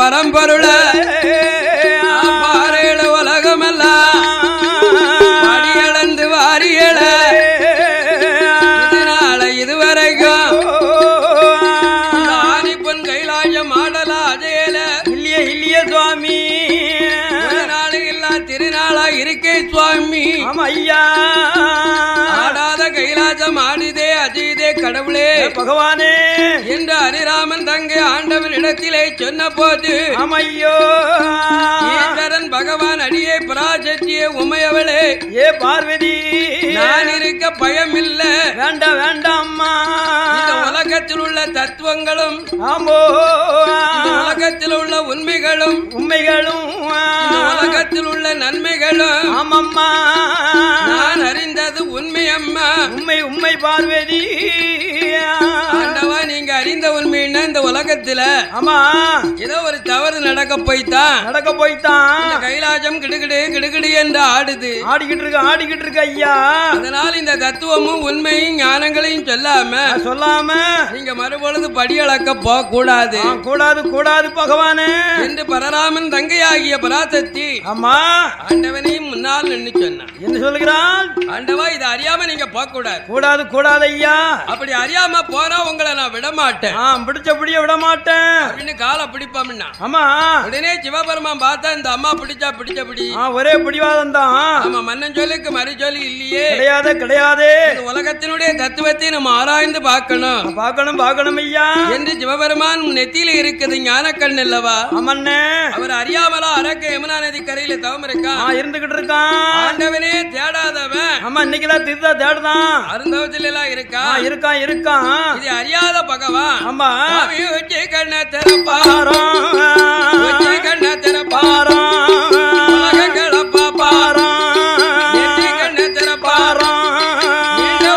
பரம்பொருள பாறையில உலகமெல்லாம் படியளந்து வாரியல இதனால இதுவரைக்கும் ஆதிப்பன் கைலாயம் ஆடலா அஜயல இல்லையே இல்லையே சுவாமி நாளை இல்லா திருநாளா இருக்கே சுவாமி ஐயா ஆடாத கைலாசம் ஆடிதே அஜிதே கடவுளே பகவானே என்று ஹரிராமன் தங்கை ஆண்டவன் இடத்திலே சொன்ன போது அமையோ ஈஸ்வரன் பகவான் அடியே பராசக்தியே உமையவளே ஏ பார்வதி நான் இருக்க பயம் இல்ல வேண்டாம் வேண்டாம்மா இந்த உலகத்தில் உள்ள தத்துவங்களும் ஆமோ உலகத்தில் உள்ள உண்மைகளும் உலகத்தில் உள்ள நன்மைகளும் ஆமம்மா நான் அறிந்தது உண்மை அம்மா உண்மை பார்வதி ஆண்டவா நீங்க அறிந்த உண்மைன்னா இந்த உலகத்துல ஆமா ஏதோ ஒரு தவறு நடக்க போய்தான் கைலாசம் கிடுகிடு கிடுகிடு என்று ஆடிக்கிட்டு இருக்கு ஐயா அதனால இந்த தத்துவமும் உண்மையும் ஞானங்களையும் சொல்லாம நீங்க மறுபொழுது படியளக்க போக கூடாது பகவானே என்று பரராமன் தங்கையாகிய பராசக்தி ஆமா ஆண்டவனையும் முன்னால் நின்று சொன்னான் என்ன சொல்லுகிறான் ஆண்டவா இதை அறியாம நீங்க போக கூடாது ஐயா அப்படி அறியாம போனா உங்களை நான் விட மாட்டேன் பிடிச்சபடியே விட மாட்டேன் அப்படின்னு காலை பிடிப்போம்னா ஆமா உடனே சிவபெருமான் பார்த்தா இந்த அம்மா பிடிச்சபடி ஒரே பிடிவாதம் தான் ஆமா மன்னன் சொல்லுக்கு மறு சொல்லி இல்லையே கிடையாது உலகத்தினுடைய தத்துவத்தை நம்ம ஆராய்ந்து பார்க்கணும் ஐயா என்று சிவபெருமான் நெத்தியில இருக்குது ஞான கண் அல்லவா ஆமண்ணே அவர் அறியாமலா அரக்க யமுனா நதி கரையில தவம் இருந்துகிட்டு இருக்கான் ஆண்டவனே தேடாதவன் ஆமா இன்னைக்குதான் திருத்தா தேடுதான் அருந்தவத்தில் எல்லாம் இருக்கான் இது அறியாத பகவான் ஆமா கண்ண திறப்பாரோ கண்ண திறப்பாரோ உலகங்களை பாப்பாரோ கண்ண திறப்பாரோ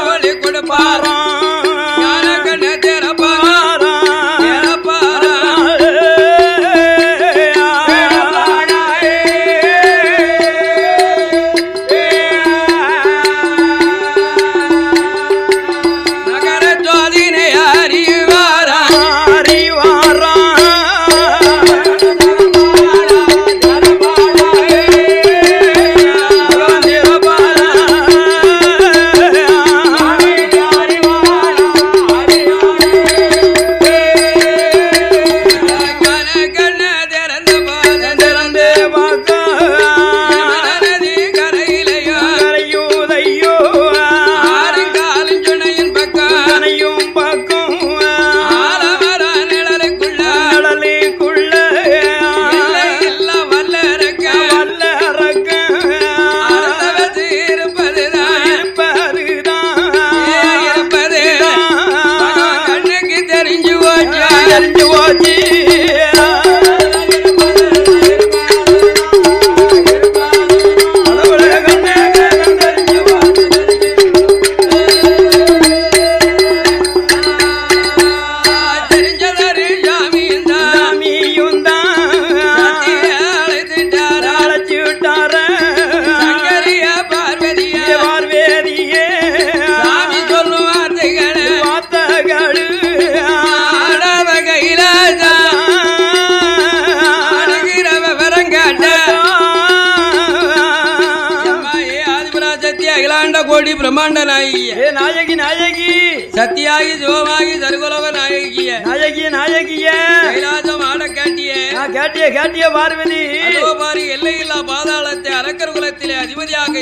ஒளி கொடுப்பாரோ ஞான கண்ண திறப்பாரோ நகர ஜோதினை அறிவாரா பிரம்மாண்ட நாயகி நாயகி நாயகி சத்தியாகி சிவமாகி சர்வலோக நாயகிய நாயகி நாயகிய கைலாசம் ஆட கேட்டியே கேட்டிய கேட்டிய பார்வதி பாரு எல்லையில்லா பாதாளத்தை அரக்கர் குலத்திலே அதிபதியாக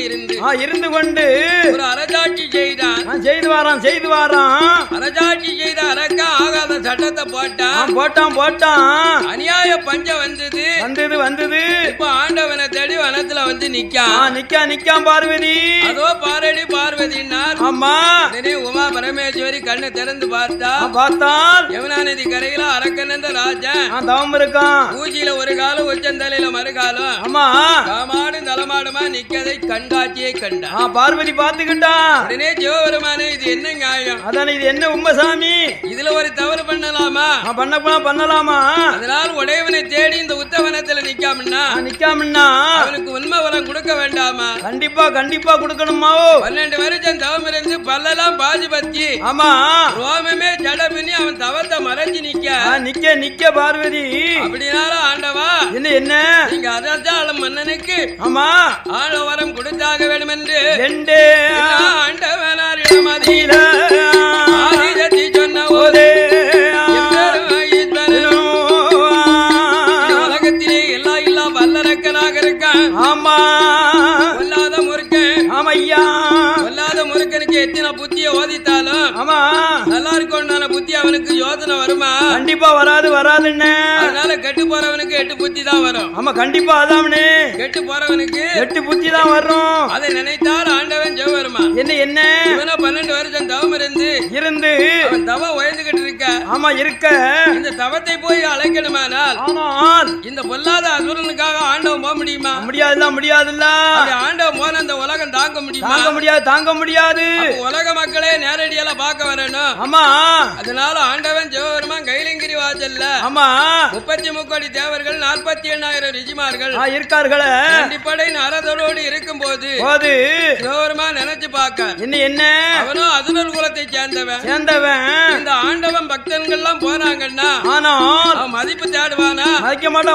இருந்து கொண்டு ஒரு அரசாட்சி செய்தான் செய்து வாரான் அரசாட்சி செய்த அரக்க ஆகாத சட்டத்தை போட்டான் அநியாய பஞ்சம் வந்தது இப்ப ஆண்டவனை தேடி வனத்துல வந்து நிக்கான் பார்வதி அதோ பாரடி பார்வதினார் ஆமா உமா பரமேஸ்வரி கண்ணை திறந்து பார்த்தால் யமுனா நதி கரையில அரக்கன் என்ற ராஜன் தவம் இருக்கான் பூஜையில ஒரு காலம் உச்சந்தலையில மறுகாலம் ஆமா காமாடும் தலமாடுமா நிக்கதை கண்காட்சியை கண்டா பார்வதி பார்த்துக்கிட்டா உடனே சிவபெருமானே இது என்ன நியாயம் அதான இது என்ன உண்மை சாமி இதுல ஒரு தவறு பண்ணலாமா பண்ணலாமா அதனால உடையவனை தேடி இந்த உத்தவனத்துல நிக்காமன்னா அவனுக்கு உண்மை வரம் கொடுக்க வேண்டாமா கண்டிப்பா கொடுக்கணுமா 12 வருஷம் தவம் இருந்து பல்லெல்லாம் பாஜி பத்தி ஆமா ரோமமே ஜட பண்ணி அவன் தவத்தை மறைஞ்சு நிக்க பார்வதி அப்படினாலும் ஆண்டவா என்ன நீங்க அதால மன்னனுக்கு ஆமா ஆழ வரம் கொடுத்தாக வேண்டும் என்று ஆண்டவனாரிடம் மதியில ஆதிசக்தி சொன்ன போதே உலகத்திலே இல்லா வல்லரக்கனாக இருக்கான் ஆமா கொல்லாத முருக்கன் ஆமையா கொல்லாத முருக்கனுக்கு எத்தனை புத்திய ஓதித்தாலும் ஆமா நல்லா இருக்கும் புத்தி அவனுக்கு யோசனை வருமா கண்டிப்பா வராதுன்னு அதனால கெட்டு போறவனுக்கு 8 புத்தி தான் வரும் ஆமா கண்டிப்பா அதாமனே கெட்டு போறவனுக்கு 8 புத்தி தான் வரும் அதை நினைத்தால் ஆண்டவன் ஜெவருமா என்ன இவனா 12 வருஷம் தவம் இருந்து அவன் தவம் உயர்ந்துகிட்டு இருக்க ஆமா இருக்க இந்த தவத்தை போய் அழைக்கணுமானால் இந்த பொல்லாத அசுரனுக்காக ஆண்டவன் போக முடியுமா முடியாதுல்ல ஆண்டவன் போன அந்த உலகம் தாங்க முடியாது உலக மக்களே நேரடியால பார்க்க வரணும் ஆமா அதனால ஆண்டவன் ஜெவருமான் கைலங்கிரி வாசல்ல ஆமா 33 கோடி தேவர்கள் 48,000 ரிஜிமார்கள் இருக்கார்களே அடிப்படை அறதோடு இருக்கும் போது ஜெவருமான் நினைச்சு பார்க்க என்ன அவனும் அசுரர் குலத்தை சேர்ந்தவன் இந்த ஆண்டவன் பக்தர்கள் எல்லாம் போனாங்கன்னா அவன் மதிப்பு தேடுவானா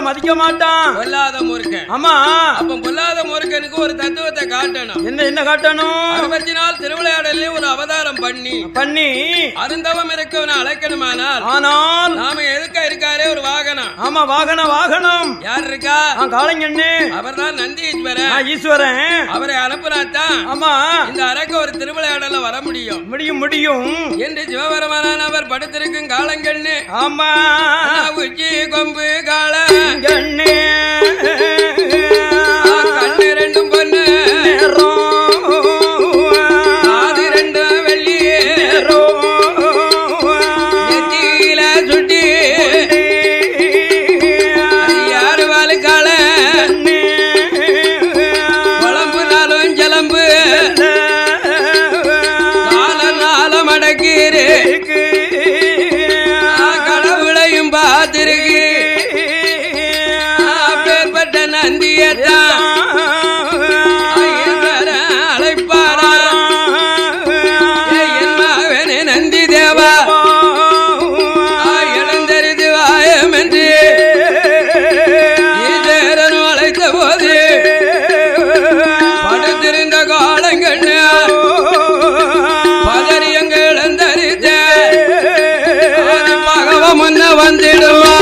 மதிக்க மாட்டான் பொல்லாத மூர்க்கன் ஆமா அப்ப பொல்லாத மூர்க்கனுக்கு ஒரு தத்துவத்தை காட்டணும் என்ன காட்டணும் 64 நாள் திருவிளையாடலே ஒரு அவதாரம் பண்ணி அருந்தவம் இருக்கவனை அழைக்கணுமானால் நாம எதுக்க இருக்காரே ஒரு வாகனம் ஆமா வாகனம் யார் இருக்கா காளைங்கண்ணு அவர் தான் நந்தி ஈஸ்வரன் அவரை அனுப்புனாத்தான் ஆமா இந்த அரக்க ஒரு திருவிளையாடல வர முடியும் என்று சிவபெருமானான அவர் படுத்திருக்கும் காலங்கண்ணு ஆமா உச்சி கொம்பு காலங்கண்ணு கண்ணு ரெண்டும் பொண்ணு காது ரெண்டும் வெள்ளி நெத்தியில சுட்டி யாரு வாழு கால குழம்பு நாளும் ஜலம்பு காலம் அடக்கீரு கடவுளையும் பார்த்திருக்கு அப்பேற்பட்ட நந்தியத்தான் அழைப்பாரா என் மகனே நந்தி தேவா இழந்தறிது வாயம் என்று ஈஸ்வரனும் அழைத்த போது படுத்திருந்த காலங்கண்ணு பதறியங்க இழந்தறித்த பகவ முன்ன வந்துடுமா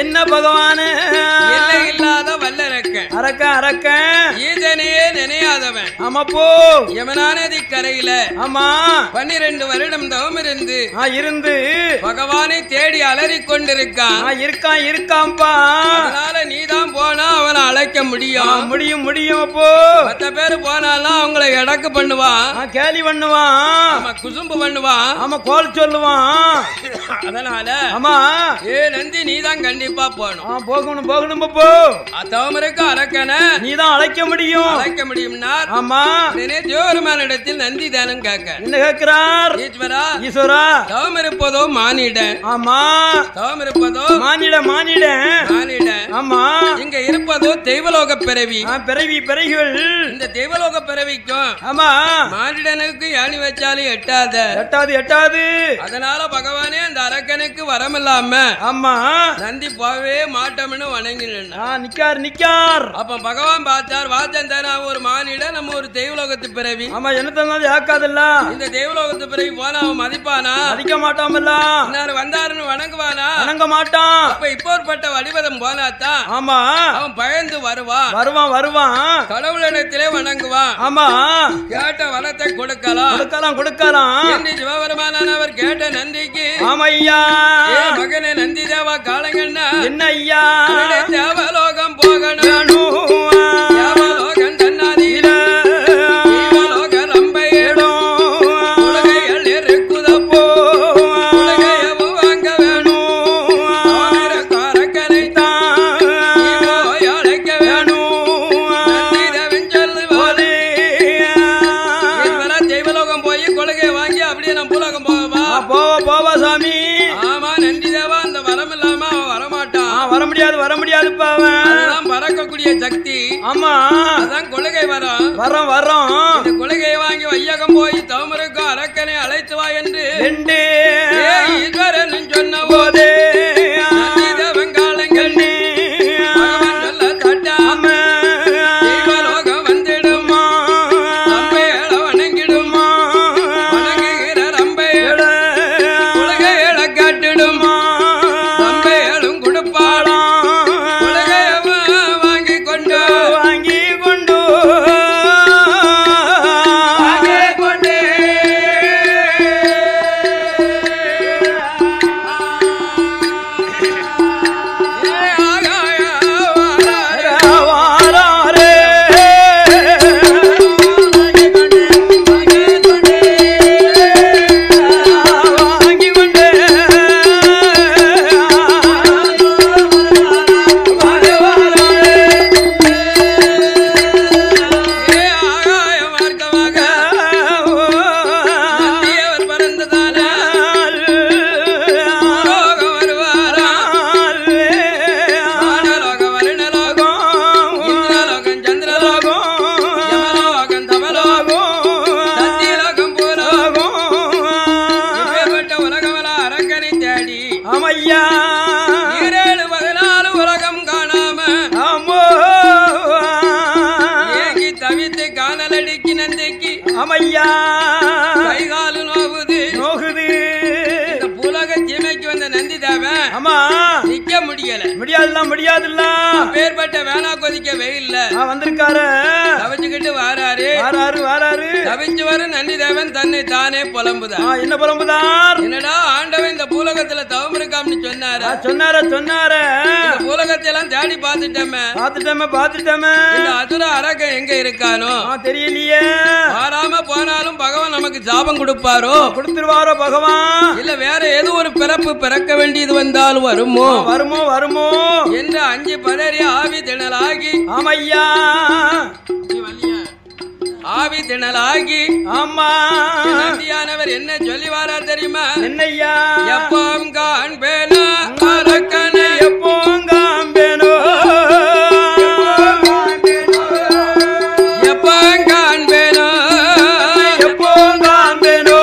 என்ன பகவானே இல்லாத வல்லரக்க அரக்க ஈசனையே நினையாதவன் ஆமாப்போ யமுனா நதி கரையில ஆமா 12 வருடம் தவம் இருந்து பகவானை தேடி அலறிக் கொண்டிருக்கான் இருக்கான்பா அதனால நீதான் போனா அவனை அழைக்க முடியும் அப்போ 10 பேரு போனாலும் அவங்களை எடக்கு பண்ணுவான் கேலி பண்ணுவான் குசும்பு பண்ணுவான் கோல் சொல்லுவான் அதனால ஆமா நந்தி நீதான் கண்டிப்பா போகணும் போகணும் அப்போ தவம் இருக்க அரக்கன நீதான் அழைக்க முடியும்னா ஆமா ஆமா உடனே சிவபெருமானிடத்தில் நந்தி தானம் கேட்க என்ன கேட்கிறார்? ஈஸ்வரா ஈஸ்வரா தவம் இருப்பதோ மானிட ஆமா தவம் இருப்பதோ மானிட மானிட மானிட ஆமா இங்க இருப்பதோ தெய்வலோக பிறவி பிறவி பிறவிகள் இந்த தெய்வலோக பிறவிக்கும் ஆமா மானிடனுக்கு யானி வச்சாலும் எட்டாத எட்டாது எட்டாது. அதனால பகவானே அந்த அரக்கனுக்கு வரமில்லாம ஆமா நந்தி போகவே மாட்டோம்னு வணங்கினா நிக்கார் நிக்கார். அப்ப பகவான் பார்த்தார் வாச்சந்தான ஒரு மானிட நம்ம ஒரு தெய்வலோகத்து பிறவி ஆமா என்னத்தான் ஆக்காதுல்ல. இந்த தெய்வலோகத்து பிறவி போனா அவன் மதிப்பானா? மதிக்க மாட்டாமல்ல. இன்னாரு வந்தாருன்னு வணங்குவானா? வணங்க மாட்டான். அப்ப இப்போற்பட்ட வடிவதம் போனாத்தான் ஆமா அவன் பயந்து வருவான் வருவான் வருவான். கடவுளிடத்திலே வணங்குவான். ஆமா கேட்ட வரத்தை கொடுக்கலாம் கொடுக்கலாம் கொடுக்கலாம் என்று சிவபெருமானவர் கேட்ட நந்திக்கு ஆமா ஐயா மகனே நந்தி தேவா காலங்கண்ணா என்ன ஐயா தேவலோகம் போகணும் தேவலோகம் தன்னாதீர தேவலோக ரம்பையிடும் உலகைகள் இருக்குதப்போ உலகையவும் வாங்க வேணும் காரக்கரை தான் போய் அழைக்க வேணும் நந்தி தேவன் சொல்லுவாரு தெய்வலோகம் போய் கொள்கை வாங்கி அப்படியே நம்ம பூலோகம் போவா போவா சாமி. ஆமா நந்தி தேவா அந்த வரம் இல்லாம அவன் வரமாட்டான். வர முடியாது வர முடியாது அதுதான் பறக்கக்கூடிய சக்தி. ஆமா அதான் கொள்கை வரம் வரோம் வரோம். இந்த கொள்கையை வாங்கி வையகம் போய் தவமருக்கும் அரக்கனை அழைத்து வா என்று ஈஸ்வரன் சொன்ன போதே நந்தி தேவன் காலங்கள் பகவான் சொல்ல தட்டாம தெய்வலோகம் வந்துடுமா ரம்பையள வணங்கிடுமா வணங்குகிற ரம்பையள உலகையள காட்டிடுமா ரம்பையளும் கொடுப்பாளாம் உலகையவன் வாங்கி கொண்டு ஆமையா கைகாலு நோகுது நோகுது. இந்த புலக தீமைக்கு வந்த நந்தி தேவன் ஆமா நிக்க முடியல முடியாதுல்ல. பேர்பட்ட வேணா கொதிக்க வெயில்ல வந்திருக்காரு தவிச்சுக்கிட்டு வாராரு தவிச்சு வரும் நந்தி தேவன் தன்னை தானே புலம்புதான். என்ன புலம்புதார்? என்னடா ஆண்டவன் இந்த பூலகத்துல தவம் இருக்காம்னு சொன்னாரு. இந்த பூலகத்தை எல்லாம் தேடி பாத்துட்டோமே இந்த அதுர அரக்கன் எங்க இருக்கானோ தெரியலையே. வாராம போனாலும் பகவான் நமக்கு ஜாபம் கொடுப்பாரோ கொடுத்துருவாரோ பகவான்? இல்ல வேற ஏதோ ஒரு பிறப்பு பிறக்க வேண்டியது வந்தாலும் வருமோ என்று அஞ்சு பதறி ஆவி திணலாகி ஆமையா ஆவி திணலாகி ஆமா நந்தியானவர் என்ன சொல்லி வாரார் தெரியுமா? என்னையா எப்போம் காண்பேனோ அரக்கனை எப்போம் காண்பேனோ எப்போம் காண்பேனோ எப்போம் காண்பேனோ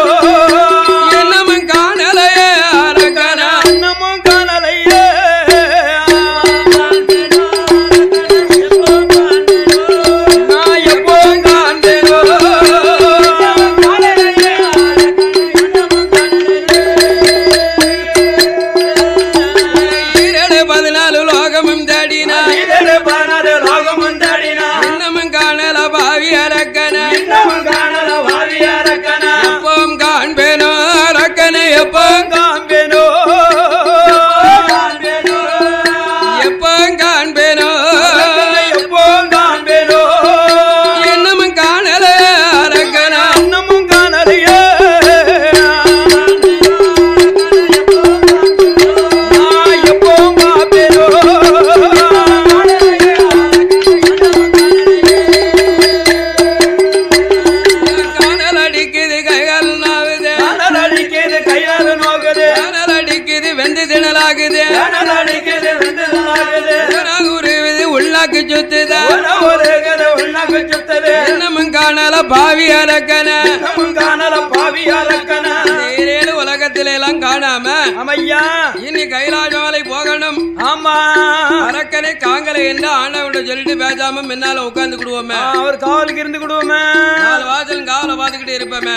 என்னமும் காணலையே அரக்கனா என்னமும் காணலையே நான் எப்போம் காண்பேனோ நல்லாகுது உள்ளாக்கு சுத்துது இன்னமும் காணல பாவி அரக்கன உலகத்தில எல்லாம் காணாம அமையா இனி கைலாசமலை போகணும் ஆமா அரக்கனை காங்கலை என்று ஆண்டவன் சொல்லிட்டு பேசாம முன்னால உட்கார்ந்து கொடுவோமே அவர் காவலுக்கு இருந்து கொடுவோமே வாசல் காவலை பார்த்துக்கிட்டு இருப்பமே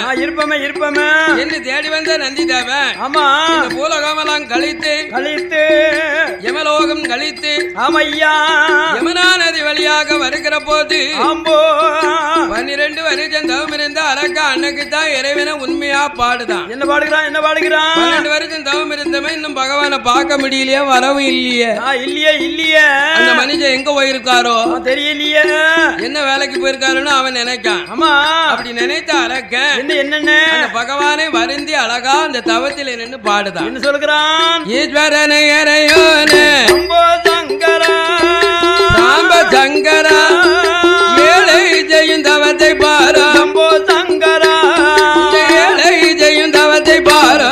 என்று தேடி வந்த நந்தி தேவன் ஆமா இந்த பூலோகமெல்லாம் கழித்து யமலோகம் கழித்து ஆமையா யமுனா நதி வழியாக வருகிற போது 12 வருஷம் தவம் இருந்த அரக்க அன்னைக்கு தான் இறைவனை உண்மையா பாடுதான் என்ன பாடுகிறான் 12 வருஷம் தவம் இருந்தவன் இன்னும் பகவானை பார்க்க முடியலையே வரவும் இல்லையே அந்த மனுஷன் எங்க போயிருக்காரோ தெரியலையே என்ன வேலைக்கு போயிருக்காருன்னு அவன் நினைக்கான் ஆமா அப்படி நினைத்த அரக்க என்ன பகவானை வருந்தி அழகா அந்த தவத்தில் நின்று பாடுதான் என்ன சொல்கிறான் ஈஸ்வரனை இறையோனே சாம்ப சங்கரா ஏழை ஜெயும் தவத்தை பாரா சங்கரா ஏழை ஜெயும் தவத்தை பாரா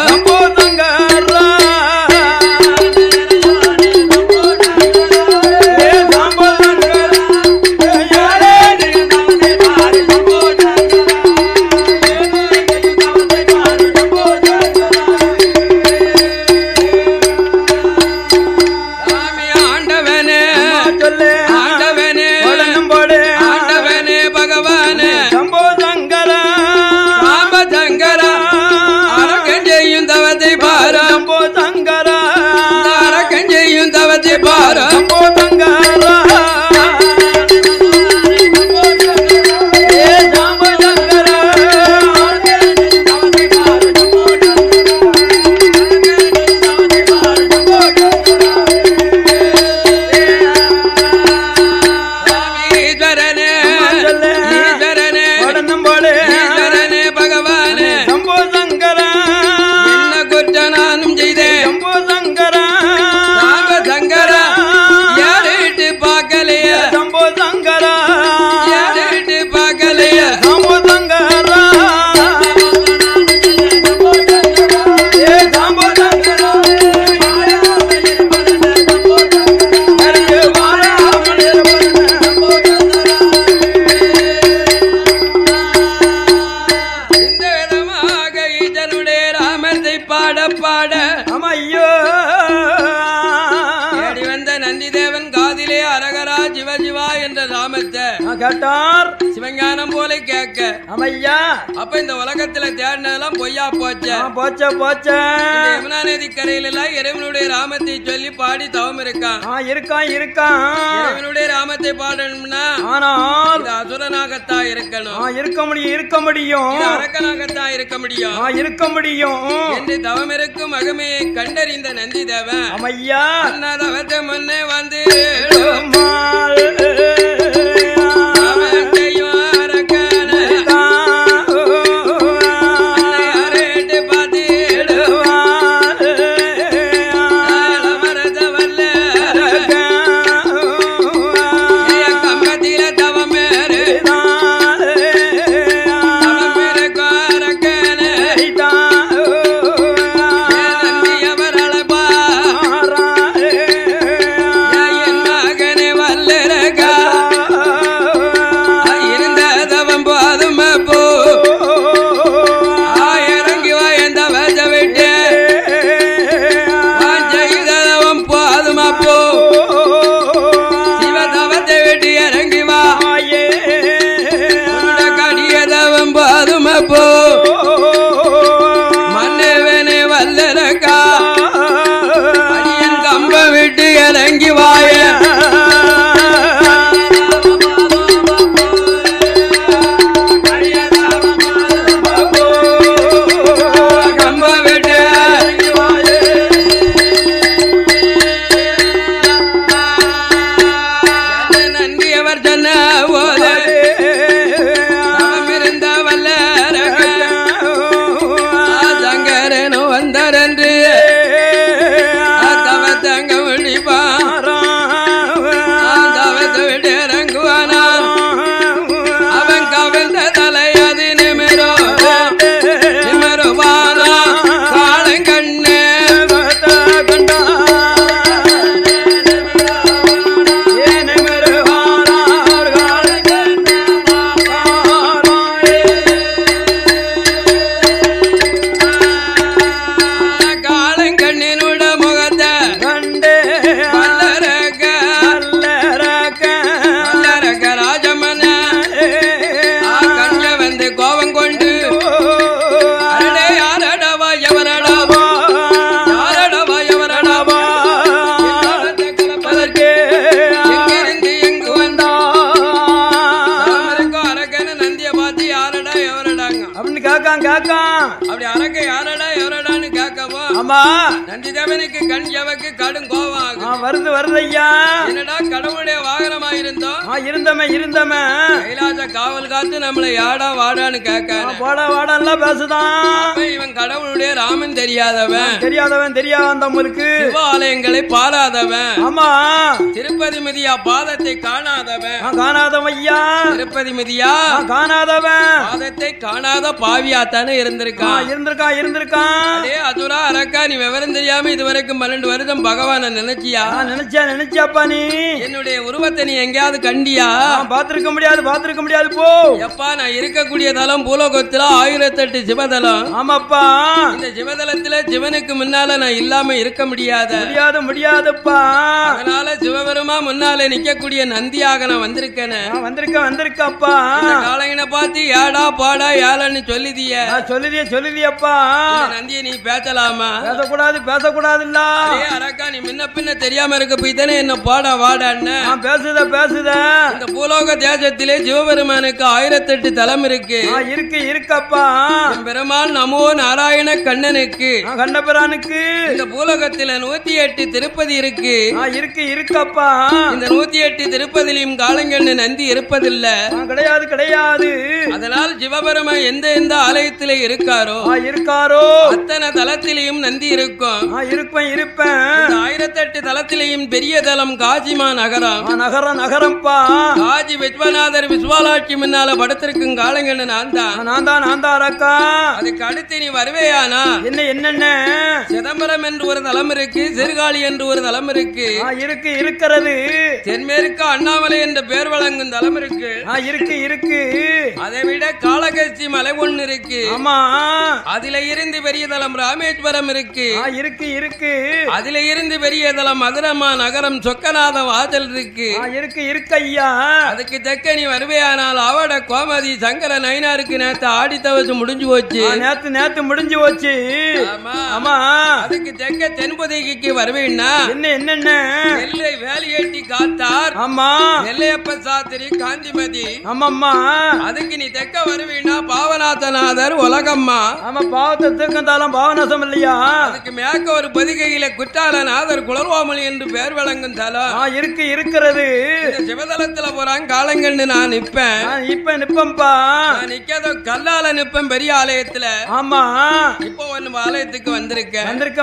சிவஞானம் போல கேட்க அமையா அப்ப இந்த உலகத்துல தேடினதெல்லாம் பொய்யா போச்ச யமுனா நதி கரையில எல்லாம் இறைவனுடைய ராமத்தை சொல்லி பாடி தவம் இருக்கான் இறைவனுடைய ராமத்தை பாடணும்னா ஆனால் அசுரனாகத்தான் இருக்கணும் இருக்க முடியும் அரக்கனாகத்தான் இருக்க முடியும் என்று தவம் இருக்கும் மகிமையை கண்டறிந்த நந்தி தேவன் அமையா தவத்தை முன்னே வந்து மன்னவனே வல்லரக்கா அடியன் கம்ப விட்டு இறங்கி வாய கம்ப விட்டு நன்றியவர் சொன்ன போது கண்ணே வரவும் ஆமா நந்தி தேவனுக்கு கண் எவக்கு கடும் கோபம் ஆகும். வருது வருது ஐயா. என்னடா கடவுளுடைய வாகனமா இருந்தோம் இருந்தமே கைலாச காவல் காத்து நம்மளை யாடா வாடான்னு கேட்காரு. வாடா வாடெல்லாம் பேசுதான். இவன் கடவுளுடைய ராமன் தெரியாதவன் தெரியாத நம்மளுக்கு சிவாலயங்களை பாராதவன். ஆமா திருப்பதி மிதியா பாதத்தை காணாதவன் ஐயா. திருப்பதி மிதியா காணாதவன் பாதத்தை காணாத பாவியாத்தானே இருந்திருக்கான். இருந்திருக்கான். அதுரா அரக்கா நீ விவரம் தெரியாம இதுவரைக்கும் 12 வருஷம் பகவான நினைச்சியா? நினைச்சாப்பா நீ என்னுடைய உருவத்தை நீ எங்கேயாவது கண்டியா? பாத்திருக்க முடியாது போ. எப்பா நான் இருக்கக்கூடிய தலம் பூலோகத்துல 1008 சிவதலம். ஆமாப்பா இந்த சிவதலத்துல சிவனுக்கு முன்னால நான் இல்லாம இருக்க முடியாதுப்பா. அதனால சிவபெருமா முன்னால நிக்கக்கூடிய நந்தியாக நான் வந்திருக்கப்பா. காலையின பார்த்து ஏடா பாடா ஏலன்னு சொல்லுதியப்பா. நந்திய நீ பேசலாமா? பேசக்கூடாது இல்ல அரக்கா நீ முன்ன பின்ன தெரியாம இருக்க போய் தானே என்ன பாடா வாடான்னு பேசுத. இந்த பூலோக தேசத்திலே சிவபெருமானுக்கு 1008 தலம் இருக்கப்பா. பெருமாள் நமோ நாராயண கண்ணனுக்கு கண்ணபிரானுக்கு இந்த பூலோகத்துல 108 திருப்பதி இருக்கப்பா. இந்த 108 திருப்பதிலையும் காலங்கண்ணு நந்தி இருப்பதில்லை. கிடையாது. அதனால் சிவபெருமான் எந்த ஆலயத்திலே இருக்காரோ அத்தனை தலத்திலையும் நந்தி இருக்கும். இருப்பேன். 1008 தலத்திலையும் பெரிய தலம் காஜிமா நகரம்பா. காஜி விஸ்வநாதர் விஸ்வாலாட்சி முன்னால படுத்திருக்கும் காலங்கண்ணு நான் தான் அரக்கா. அதுக்கு அடுத்து நீ வருவேயானா என்ன சிதம்பரம் என்று ஒரு தலம் இருக்கு, சிறுகாழி என்று ஒரு தலம் இருக்கிறது. தென்மேற்கு அண்ணாமலை என்ற பேர் வழங்கும் தலம் இருக்கு. அதை விட காளகஸ்தி மலை ஒண்ணு இருக்கு. ஆமா அதுல இருந்து பெரிய தலம் ராமேஸ்வரம் இருக்கு. அதுல இருந்து பெரிய தலம் மதுரமா நகரம் சொக்கநாத வாசல் இருக்கு. ஐயா. அதுக்கு தெக்க நீ வருவேயானால் அவட கோமதி சங்கர நயினாருக்கு நேத்து ஆடி தவசு முடிஞ்சு போச்சு. நேத்து முடிஞ்சு போச்சு. ஆமா அதுக்கு தெக்க தென்புதைக்கு வருவேன்னா என்ன எல்லை வேலையேட்டி காத்தார். ஆமா எல்லையப்ப சாத்திரி காந்திமதி. ஆமாம்மா அதுக்கு நீ தெக்க வருவீன்னா பாவநாதநாதர் உலகம்மா. ஆமா பாவத்தை தீர்க்கந்தாலும் பாவநாசம் இல்லையா? அதுக்கு மேற்க ஒரு பதிகையில குற்றாலநாதர் குளர்வாமலி என்று பேர் வழங்கும் தலம் இருக்கிறது. சிவதலத்துல போறான் காலங்கண்டு நான் நிப்பம்பா. நிக்காத கல்லால நிப்பம் பெரிய ஆலயத்துல. ஆமா இப்போ ஒன்னு ஆலயத்துக்கு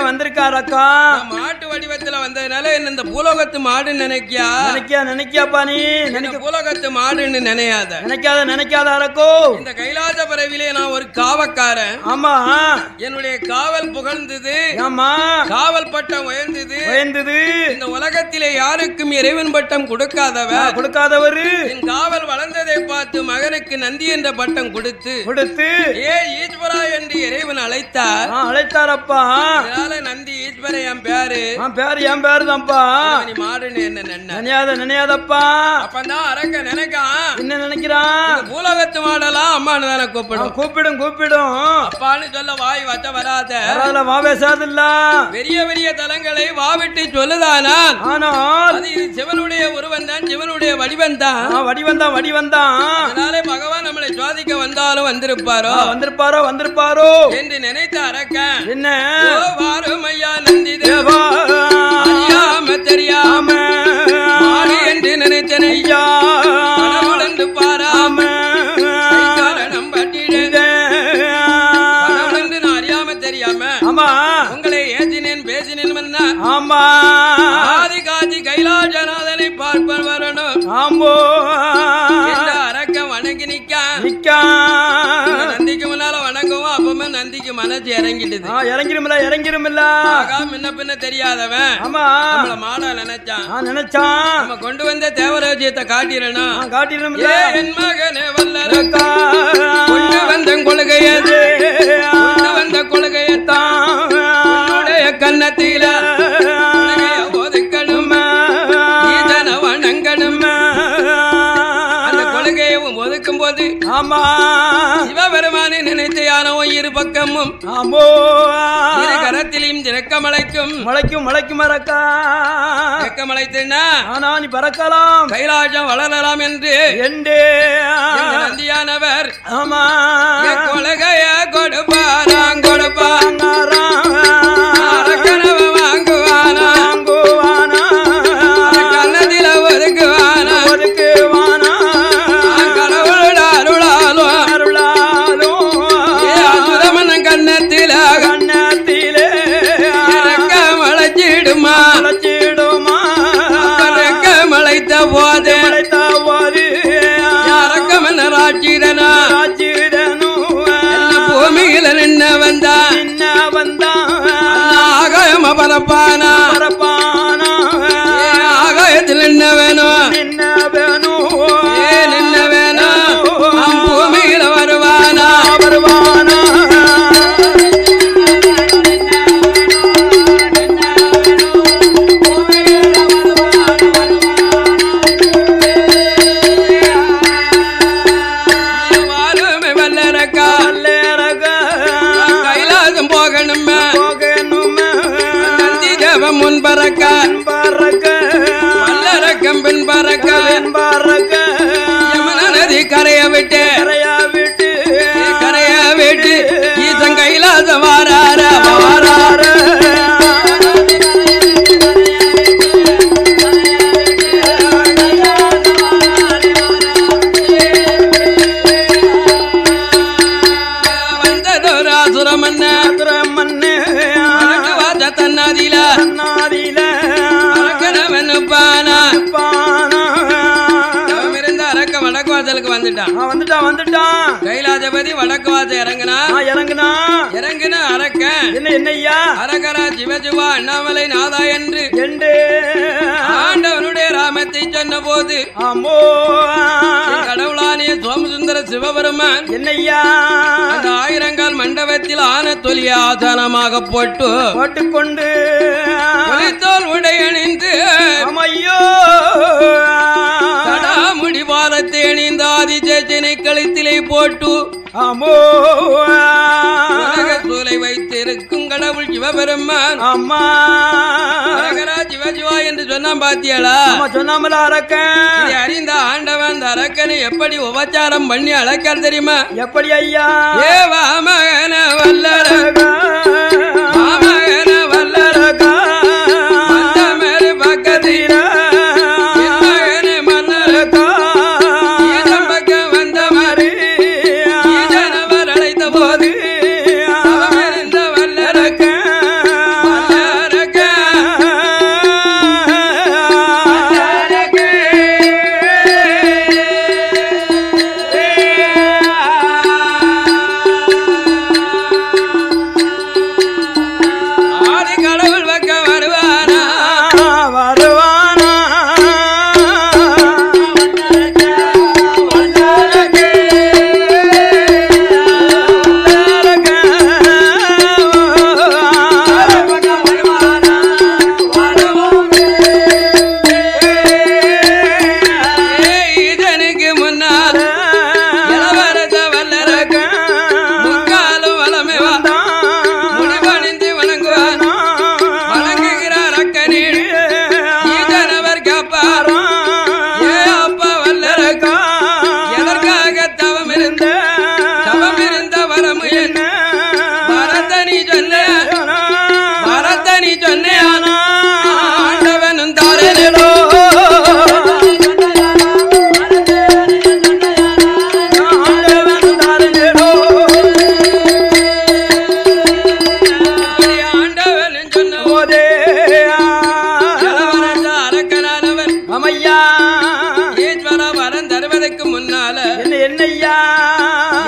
வந்திருக்காரக்கா. மாட்டு வடிவத்துல வந்ததுனால என்ன இந்த பூலோகத்து மாடு நினைக்கியாப்பா நீ. பூலோகத்து மாடுன்னு நினைக்காத அரக்கோ. இந்த கைலாச பறவிலே நான் ஒரு காவக்காரன். ஆமா என்னுடைய காவல் புகழ்ந்தது. ஆமா காவல் பட்டம் உயர்ந்தது. இந்த உலகத்திலே யாருக்கும் இறைவன் பட்டம் கொடுக்காதவர் என் காவல் வளர்ந்ததை பார்த்து மகனுக்கு நந்தி என்ற பட்டம் கொடுத்து ஏ ஈஸ்வரா என்று இறைவன் அழைத்தாரப்பா. அதனால நந்தி ஈஸ்வர என் பேரு தான்ப்பா. நீ மாடுன்னு என்ன நினையாதப்பா. அப்பதான் அரக்க நினைக்கான். என்ன நினைக்கிறான்? பூலோகத்து மாடலாம் அம்மானு தானே கூப்பிடும். அப்பான்னு சொல்ல வாய் வச்ச வராத. பெரிய தலங்களை வாவிட்டு சொல்லுதானால் அது இது சிவனுடைய உருவம் தான், சிவனுடைய வடிவம் தான். அதனாலே பகவான் நம்மளை சுவாதிக்க வந்தாலும் வந்திருப்பாரோ என்று நினைத்த அரக்கன் என்ன வாரும் ஐயா நந்தி தேவா தெரியாம மாடு என்று நினைத்தேன் ஐயா. கடவுளென்று பாராம காரணம் பட்டிடு கடவுளென்று நான் அறியாம தெரியாம உங்களை ஏசினேன் பேசினேன். ஆமா ஆதி காதி கைலாசநாதனை பார்ப்பன் வரணும். ஆம்போ அரக்க வணங்கி நிக்க நந்திக்கு முன்னால வணங்குவோம். அப்பமே நந்திக்கு மனசு இறங்கிருமில்ல. முன்ன பின்ன தெரியாதவன் நம்மள மாட நினைச்சான். நம்ம கொண்டு வந்த தேவராஜ்யத்தை காட்டிடணும். என் மகனே வல்லரக்கா கொண்டு வந்த கொள்கையத்தான் உன்னுடைய கன்னத்தில ஒதுக்கணும். ஈதன வணங்கணும். அந்த கொள்கையவும் ஒதுக்கும் போது சிவபெருமானை நினைத்து யானோ இரு பக்கமும் இரு கரத்திலையும் திறக்கமழைக்கும் அரக்கா. திறக்கமழைத்துனா நீ பறக்கலாம், கைலாசம் வளரலாம் என்று நந்தியானவர் கொள்கைய கொடுப்பாராம் பரப்பானா பரப்பானா ஆகாயத்தில் என்ன வேணும் என்ன வேணும் என்ன வேணும் பூமியில வருவானா வருவானா முன்பறக்க வல்லரக்கம் பின்பறக்க யமுனா நதி கரைய விட்டு ஈசன் கைலாச வாரார வாரார வந்ததொரு அசுரமன்ன தன்னாதில இருந்த அரக்க வடக்கு வாசலுக்கு வந்துட்டான் கைலாசபதி வடக்கு வாசல் இறங்குனா அரக்க என்னையா அரகரா சிவஜுவா அண்ணாமலை நாதா என்று ஆண்டவனுடைய ராமத்தை சொன்ன போது கடவுளானிய சோமசுந்தர சிவபெருமான் என்னையா அந்த ஆயிரங்கால் மண்டபத்தில் ஆன தொலிய ஆசானமாக போட்டுக்கொண்டு தோல் உடையணிந்து ஐயோ சடாமுடி பாரத்தை அணிந்து ஆதிசேஷனை கழுத்திலே போட்டு சூலை வைத்திருக்கும் கடவுள் சிவபெருமான் அம்மா சிவஜிவா என்று சொன்னா பாத்தியாளா சொன்னாமல அரக்கன் அறிந்த ஆண்டவன் அந்த அரக்கனை எப்படி உபச்சாரம் பண்ணி அழைக்கால் தெரியுமா எப்படி ஐயா ஏவா மகன வல்லரக பக்கத்தில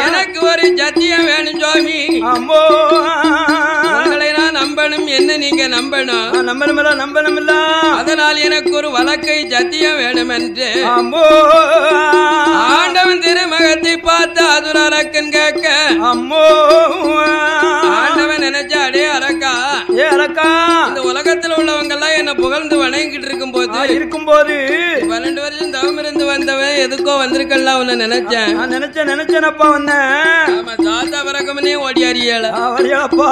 எனக்கு ஒரு சத்தியம் வேணும் சுவாமி. உங்களை நான் நம்பணும், என்ன நீங்க நம்பணும். நம்பணுமில்ல. அதனால் எனக்கு ஒரு வழக்கை சத்தியம் வேணும் என்று ஆண்டவன் திருமகத்தை பார்த்து அதுரக்கன் கேட்க ஆண்டவன் நினைச்சாடே அரக்கா, இந்த உலகத்தில் உள்ளவங்க எல்லாம் என்ன புகழ்ந்து வணங்கிட்டு இருக்கும் போது 12 வருஷம் தவம் இருந்து வந்தவன் எதுக்கோ வந்திருக்கல உன்னை நினைச்சேனப்பா தாத்தா பிறக்கமனே ஓடியாரியப்பா.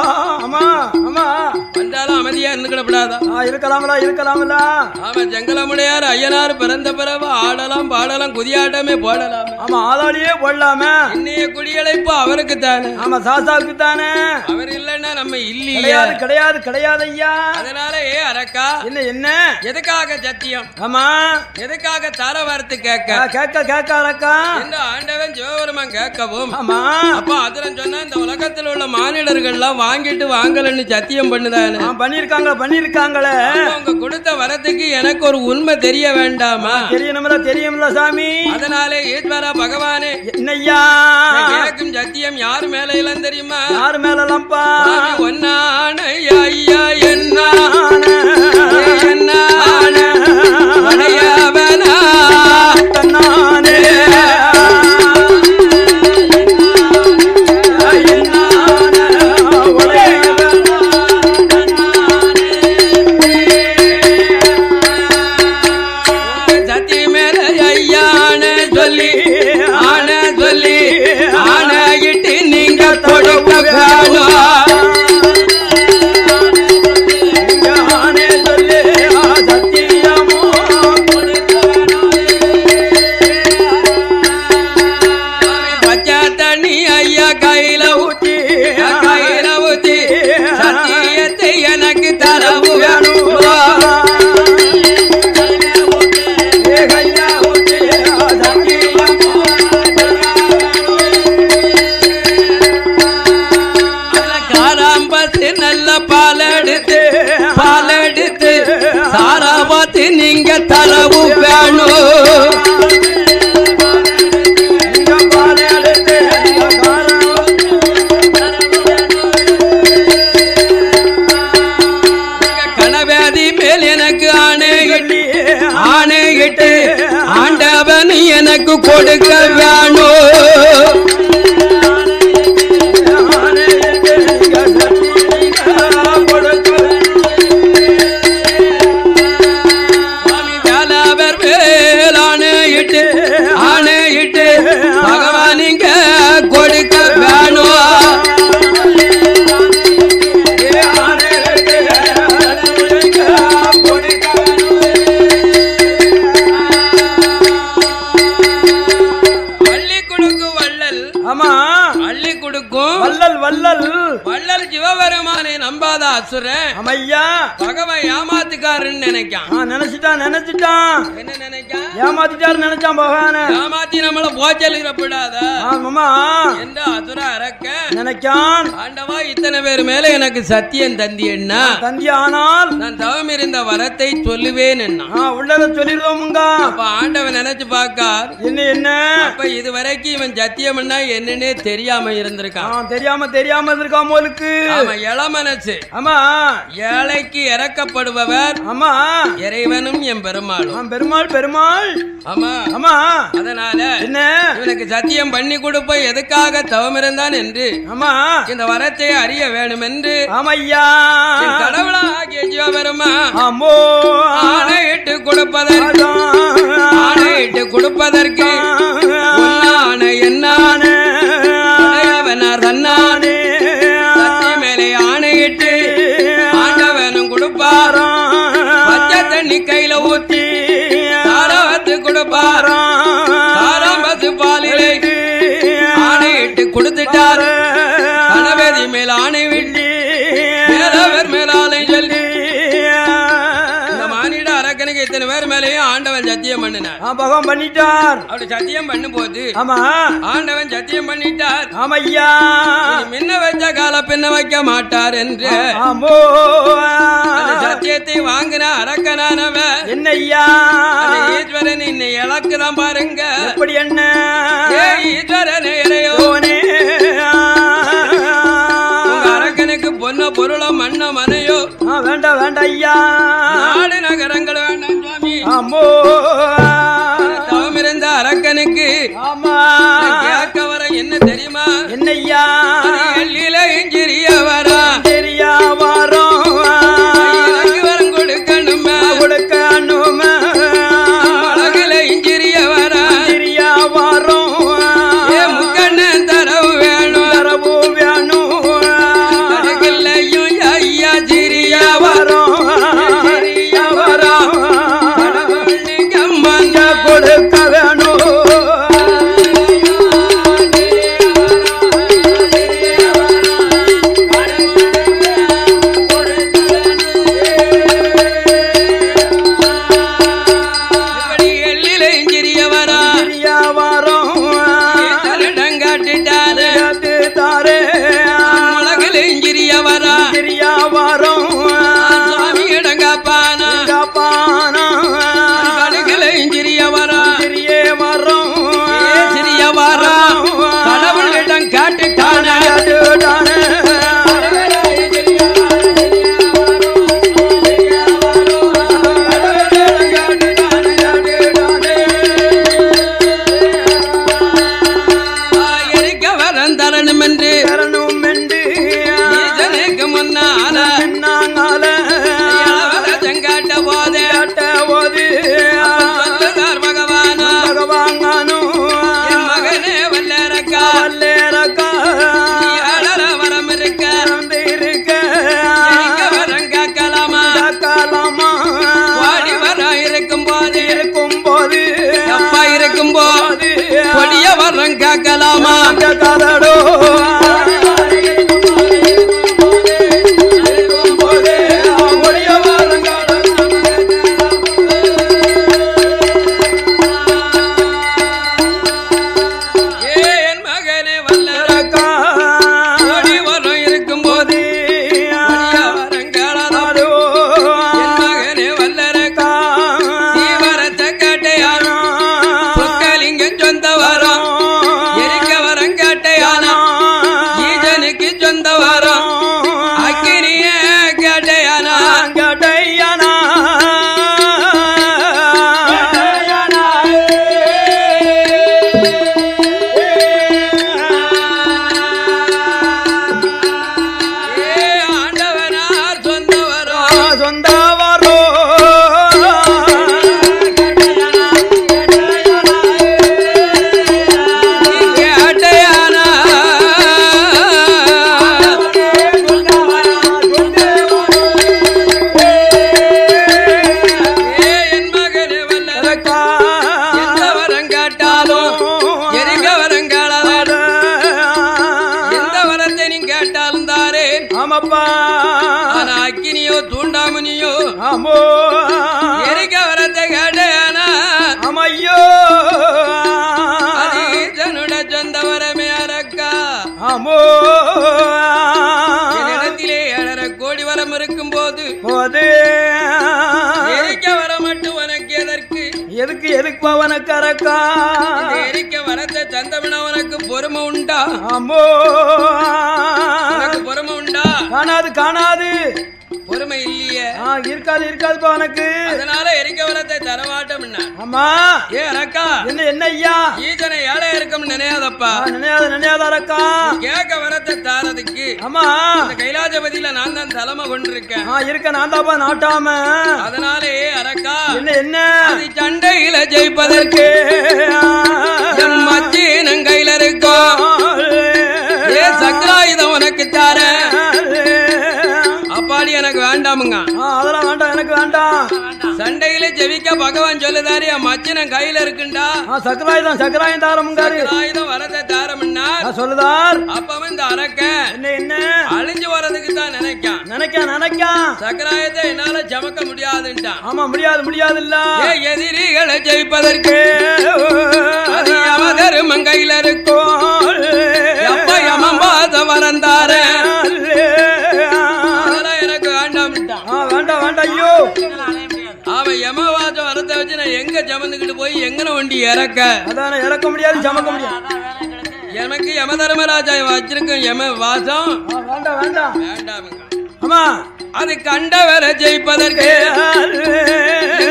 வந்தாலும் அமைதியா இருந்துக்கிடப்படாதா? இருக்கலாம்ல. ஆமா, ஜங்கலமுடையார் ஐயனார் பிறந்த பிறகு ஆடலாம் பாடலாம் குதியாட்டமே போடலாம். ஆமா, ஆளாளியே போடலாமே. இன்னைய குடியழைப்பு அவருக்கு தானே. ஆமா, சாசாவுக்கு தானே. அவர் இல்லன்னா நம்ம இல்லையா? கிடையாது ஐயா. அதனால அரக்கா என்ன எதுக்காக சத்தியம்? ஆமா, எதுக்காக தர வார்த்தை கேட்க அரக்கா இந்த ஆண்டவன் சிவபெருமான் கேட்கவும். ஆமா, அப்ப அதுல சொன்னா இந்த உலகத்தில் உள்ள மானிடர்கள் எல்லாம் வாங்கிட்டு வாங்கலன்னு சத்தியம் பண்ணுதானே. பண்ணிருக்காங்களே. அவங்க கொடுத்த வரத்துக்கு எனக்கு ஒரு உண்மை தெரிய வேண்டாமா? தெரியும்ல சாமி. அதனாலே ஈஸ்வரா பகவானே, என்னையா கேட்கும் சத்தியம் யாரு மேல எல்லாம் தெரியுமா? யாரு மேலலாம்ப்பா? ஒன்னான ஐயா என்ன தரவு வேணும் காராம்பத்து நல்ல பாலெடுத்து சாராபாத்து நீங்க தரவு வேணும் கணவேதி மேல் எனக்கு ஆணையிட்டு ஆண்டவன் எனக்கு கொடுக்க வேணும் ஆணையிட்டு பகவானிங்க கொடுக்க வேணும் அள்ளி கொடுக்கும் வள்ளல் ஆமா அள்ளி கொடுக்கும் வள்ளல் சிவபெருமானை நம்பாத அசுரன் அமையா பகவான் ஏமாத்துக்காரன்னு நினைக்கான் நினைச்சிட்டான் என்ன நினைக்கான் ஏமாத்திட்டாரு நினைச்சான் பகவான ஏமாத்தி நம்மள போச்சலிடப்படாத ஆமாமா என்ற அசுர அரக்க நினைக்கான் ஆண்டவா இத்தனை பேர் மேல எனக்கு சத்தியம் தந்தி என்ன தந்தி ஆனால் நான் தவம் இருந்த வரத்தை சொல்லுவேன் என்ன உள்ளத சொல்லிடுவோமுங்க அப்ப ஆண்டவன் நினைச்சு பாக்கார் என்ன அப்ப இது வரைக்கும் இவன் சத்தியம்னா என்னன்னே தெரியாம இருந்திருக்கான் தெரியாம இருக்காம அவன் இளமனசு ஆமா ஏழைக்கு இறக்கப்படுபவர் ஆமா இறைவனும் என் பெருமாளும் பெருமாள் ஆமா ஆமா அதனால என்ன இவனுக்கு சத்தியம் பண்ணி கொடுப்ப எதுக்காக தவம் இருந்தான் என்று ஆமா இந்த வரத்தை அறிய வேணும் என்று ஆமையா கடவுளாகிய சிவபெருமா ஆமோ ஆணையிட்டு கொடுப்பதற்கு என்னானே தன்னானே சத்திய மேலே ஆணையிட்டு ஆண்டவனும் கொடுப்பாராம் பச்சை தண்ணி கையில ஊத்தி தாராவத்து கொடுப்பாராம் தாராம்பத்து பாலிலை ஆணையிட்டு கொடுத்துட்டாரு கணவேதி மேல் ஆணை விட்டு மேலவர் மேலாலை சொல்லி இந்த மானிட அரக்கனுக்கு இத்தனை பேர் மேலேயும் ஆண்டவன் சத்தியம் பண்ணினார் பகவான் பண்ணிட்டார் அப்படி சத்தியம் பண்ணும் போது ஆமா ஆண்டவன் சத்தியம் பண்ணிட்டார் ஆமையா முன்ன வச்ச கால பின்ன வைக்க மாட்டார் என்று சத்தியத்தை வாங்கின அரக்கனானவன் என்னையா ஈஸ்வரன் இன்னை இழக்குதான் பாருங்க எப்படி என்ன ஈஸ்வரன் இறையோனே அரக்கனுக்கு பொன்ன பொருளோ மண்ண மனையோ வேண்டாம் ஐயா நாடு நகரங்கள் வேண்டாம் சுவாமி ஆமோ தவம் இருந்த அரக்கனுக்கு ஆமா கேட்க வர என்ன தெரியுமா என்னையா எல்லில இஞ்சிரிய வரா தெரியா வரோம் வரம் கொடுக்கணுமா அழகுல இஞ்சிரிய வரா தெரியா வரோம் முக்கண்ண தரவு வேணும் கணக்கில்லையும் ஐயா சிரியா வரோம் அம்மா வாங்கியோ ஆமோ எரிக்க வரத்தை கேட்டேனா ஆமையோ அதீசனுட சொந்த வரமே அரக்கா ஆமோ இடத்திலே 7.5 கோடி வரம் இருக்கும் போது போது எரிக்க வர மட்டும் உனக்கு எதற்கு எதுக்கு அவனுக்கு அரக்கா எரிக்க வரத்தை தந்தவன உனக்கு பொறுமை உண்டா ஆமோ உனக்கு பொறுமை உண்டா காணாது பொறுமை இல்லையே இருக்காதுப்பா உனக்கு அதனால எரிக்க வரத்தை தரமாட்டோம் ஆமா ஏ அரக்கா என்ன ஐயா ஈசனை ஏழை இருக்கும் நினையாதப்பா நினையாத அரக்கா கேட்க வரத்தை தாரதுக்கு ஆமா அந்த கைலாசபதியில நான் தான் தலைமை கொண்டிருக்கேன் இருக்க நான் தாப்பா நாட்டாம அதனாலே அரக்கா என்ன அது சண்டையில ஜெயிப்பதற்கு என் மச்சினம் கையில இருக்கும் ஏ சக்கராயுதம் உனக்கு தார அப்பாடி எனக்கு வேண்டாமுங்க அதெல்லாம் வேண்டாம் எனக்கு வேண்டாம் சண்டையில ஜெயிக்க பகவான் சொல்லுதாரு என் மச்சினம் கையில இருக்குண்டா சக்கராயுதம் தாரமும் வரதை தாரம்னா சொல்லுதார் அப்பவன் இந்த அரக்க என்ன அழிஞ்சு வர்றதுக்கு தான் நினைக்கான் சக்கராயத்தை என்னால சமக்க முடியாதுன்ட்டான் ஆமா முடியாது இல்ல எதிரிகளை ஜெயிப்பதற்கு யமதர்மம் கையில இருக்கும் எப்ப யமம் பாத வரந்தார எனக்கு வேண்டாம் ஐயோ அவன் யமவாச வரத்தை வச்சு நான் எங்க சமந்துக்கிட்டு போய் எங்கன வண்டி இறக்க அதான இறக்க முடியாது சமக்க முடியாது எனக்கு யம தர்மராஜா வச்சிருக்கும் யம வாசம் வேண்டாம் ஆமா அது கண்டவரை ஜெயிப்பதற்கு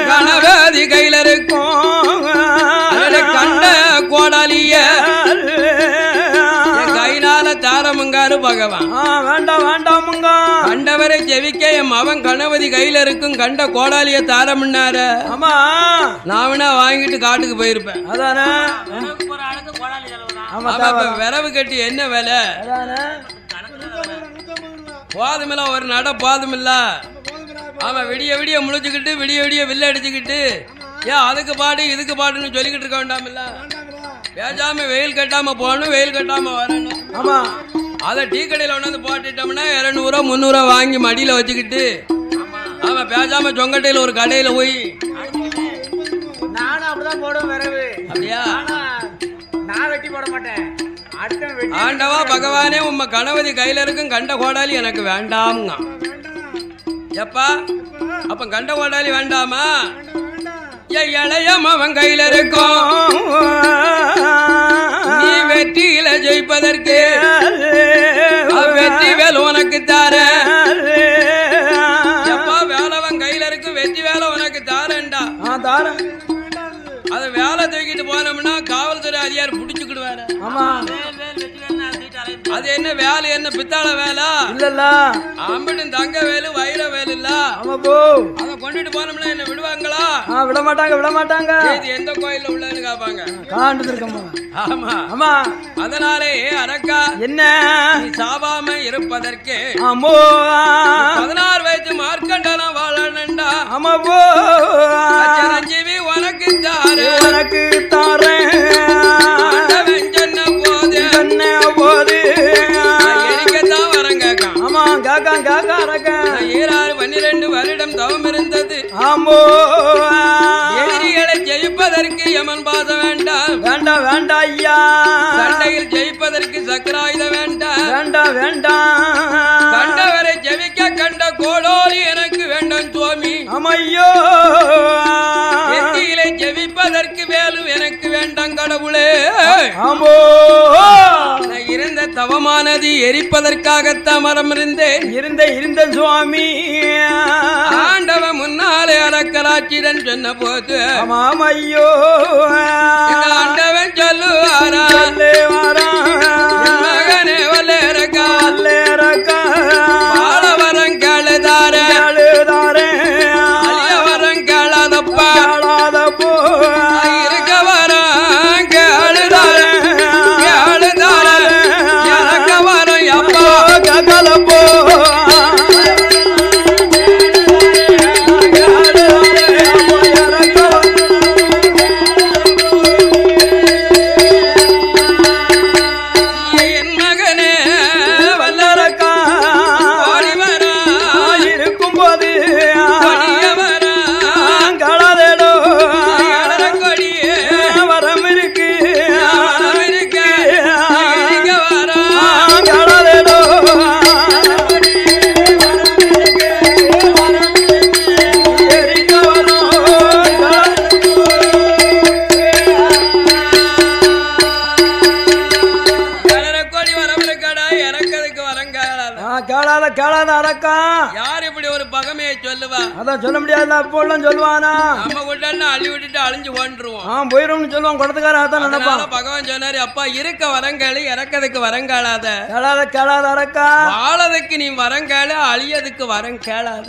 கணவாதி கையில இருக்கும் கண்ட கோடாலிய கைனால தாரமுங்காரு பகவான் வேண்டாமுங்க கண்டவரை ஜெயிக்க என் அவன் கணவதி கையில இருக்கும் கண்ட கோடாலிய தாரமுன்னாரு ஆமா நான் வாங்கிட்டு காட்டுக்கு போயிருப்பேன் அதானே விரவு கட்டி என்ன வேலை போதுமில்ல ஒரு நட போதுமில்ல ஆமா விடிய முழிச்சுக்கிட்டு விடிய வில்ல அடிச்சுக்கிட்டு ஏன் அதுக்கு பாடு இதுக்கு பாடுன்னு சொல்லிக்கிட்டு இருக்க வேண்டாமில்ல பேசாம வெயில் கட்டாம போகணும் வெயில் கட்டாம வரணும் ஆமா அத டீ கடையில ஒண்ணு போட்டுட்டோம்னா 200 300 வாங்கி மடியில வச்சுக்கிட்டு ஆமா பேசாம சொங்கட்டையில ஒரு கடையில போய் நானும் அப்படிதான் போடுவேன் விரவு அப்படியா நான் வெட்டி போட மாட்டேன் ஆண்டவா பகவானே உம்ம கணவதி கையில இருக்கும் கண்ட கோடாலி எனக்கு வேண்டாம்ங்க எப்பா அப்ப கண்ட கோடாலி வேண்டாமா இளையம் அவன் கையில இருக்கும் நீ வெற்றியில ஜெயிப்பதற்கு வெற்றி வேலை உனக்கு தார எப்பா வேலவன் கையில இருக்கும் வெற்றி வேலை உனக்கு தாரண்டா அது வேலை தூக்கிட்டு போனோம்னா காவல்துறை அதிகாரி புடிச்சுக்கிடுவாரு அது என்ன வேலை என்ன பித்தாள வேலை இல்ல அம்பட்டும் தங்க வேலு வைர வேலு இல்ல அத கொண்டுட்டு போனோம்னா என்ன விடுவாங்களா விட மாட்டாங்க இது எந்த கோயில்ல உள்ளன்னு கேட்பாங்க ஆமா ஆமா அதனாலே அரக்கா என்ன நீ சாவாம இருப்பதற்கு 16 வயசு மார்க்கண்டன வாழணுண்டா ஆமா சிரஞ்சீவி உனக்கு தாரேன் சொன்ன போது எரிக்கத்தான் வரங்க ஆமா காக்கா 12 வருடம் தவம் இருந்தது ஆமோ எதிரிகளை ஜெயிப்பதற்கு யமன் பாசம் வேண்டாம் ஐயா சண்டையில் ஜெயிப்பதற்கு சக்கராயுதம் வேண்டாம் கண்டவரை ஜெயிக்க கண்ட கோடோலி எனக்கு வேண்டும் சுவாமி அமையோ எத்தியிலை ஜெயிப்பதற்கு வேலும் எனக்கு வேண்டாம் கடவுளே ஆமோ இருந்த தவமானது எரிப்பதற்காகத்தான் மரம் இருந்த சுவாமி ஆண்டவ முன்னாலே அரக்கராட்சிடன் சொன்ன போது ஐயோ ஆண்டவன் சொல்லுவாரா மகனே வல்லேரக்கா வாழவரம் கேளுதார அழியவரம் கேளாதப்பா இருக்க வரம் கேளுதார இறக்க வரம் அப்பா கலப்போ ஒரு பகமையை சொல்லுவா. அதான் சொல்ல முடியாது. அப்போ எல்லாம் சொல்லுவானா நம்ம உடனே அள்ளி விட்டுட்டு அழிஞ்சு ஓண்டுருவோம். போயிரும் சொல்லுவான். குடத்துக்காரன் அதான் நினைப்பான். பகவான் சொன்னாரு, அப்பா இருக்க வரங்காலு இறக்கதுக்கு வரங்காளாத. கேளாத அரக்கா. வாழதுக்கு நீ வரங்கால, அழியதுக்கு வரம் கேளாத.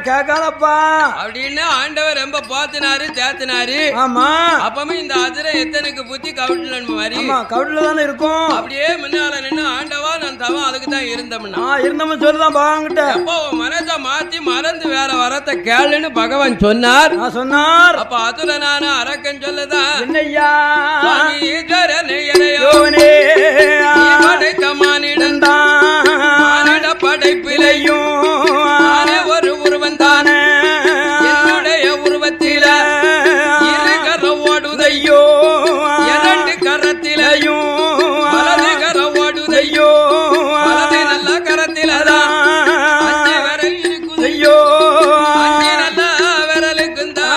கேட்காதப்பா அப்படின்னு ஆண்டவர் ரொம்ப போத்தினாரு, தேத்தினாரு. ஆமா. அப்பமே இந்த அதிர எத்தனுக்கு புத்தி கவுட்ல மாதிரி கவுட்ல தானே இருக்கும். அப்படியே முன்னால நின்று ஆண்டவா நான் தவம் அதுக்கு தான் இருந்தோம்னா இருந்தோம்னு சொல்லுதான் பகவான்கிட்ட. அப்போ மனதை மாத்தி மறந்து வேற வரத்தை கேளுன்னு பகவான் சொன்னார். அப்ப அதுரனான அரக்கன் சொல்லுதான், என்னையா படைத்த மானிட படைப்பிலையும் ஒரு உருவம் தானே என்னுடைய உருவத்தில இருகர ஓடுதையோ இரண்டு கரத்திலையும் வலது கர ஓடுதையோ வலது நல்ல கரத்திலதான் அஞ்சு விரல் இருக்குதையோ அஞ்சு நல்ல விரலுக்கும் தான்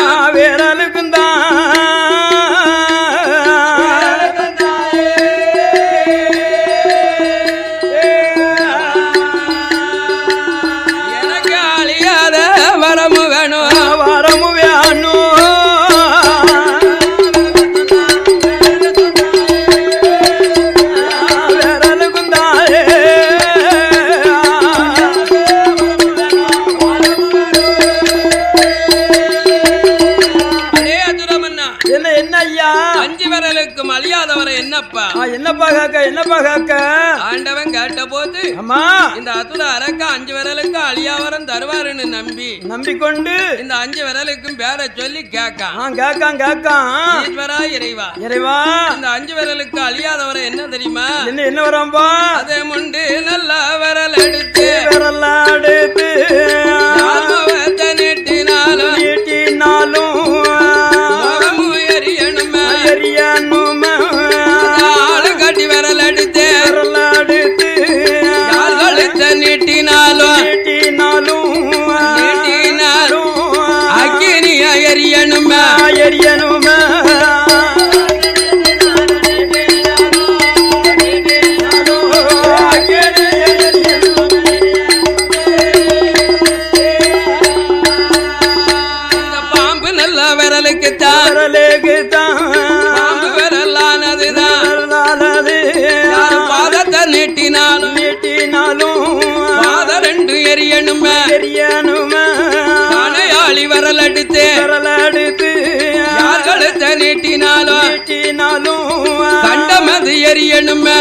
என்னப்பா காக்க ஆண்டவன் கேட்ட போது இந்த அசுர அரக்க அஞ்சு விரலுக்கு அழியாவரம் தருவாருன்னு நம்பிக்கொண்டு இந்த அஞ்சு விரலுக்கும் பேரை சொல்லி கேட்கான் ஈஸ்வரா இறைவா இந்த அஞ்சு விரலுக்கு அழியாதவரை என்ன தெரியுமா? என்ன வரம்பா? அதே முண்டு நல்ல விரல் எடுத்து நீட்டினாலும் கட்டி விரல் எடுத்து நீட்டினாலும் அக்கினிய எரியணுமே பாம்பு நல்ல விரலுக்கு பாம்பு விரலானதுதான் பாதத்தை நீட்டினாலும் பாத ரெண்டு எரியணுமே கணையாளி விரல் எடுத்து கழுத்தை நீட்டினாலும் கண்டமது எரியணுமே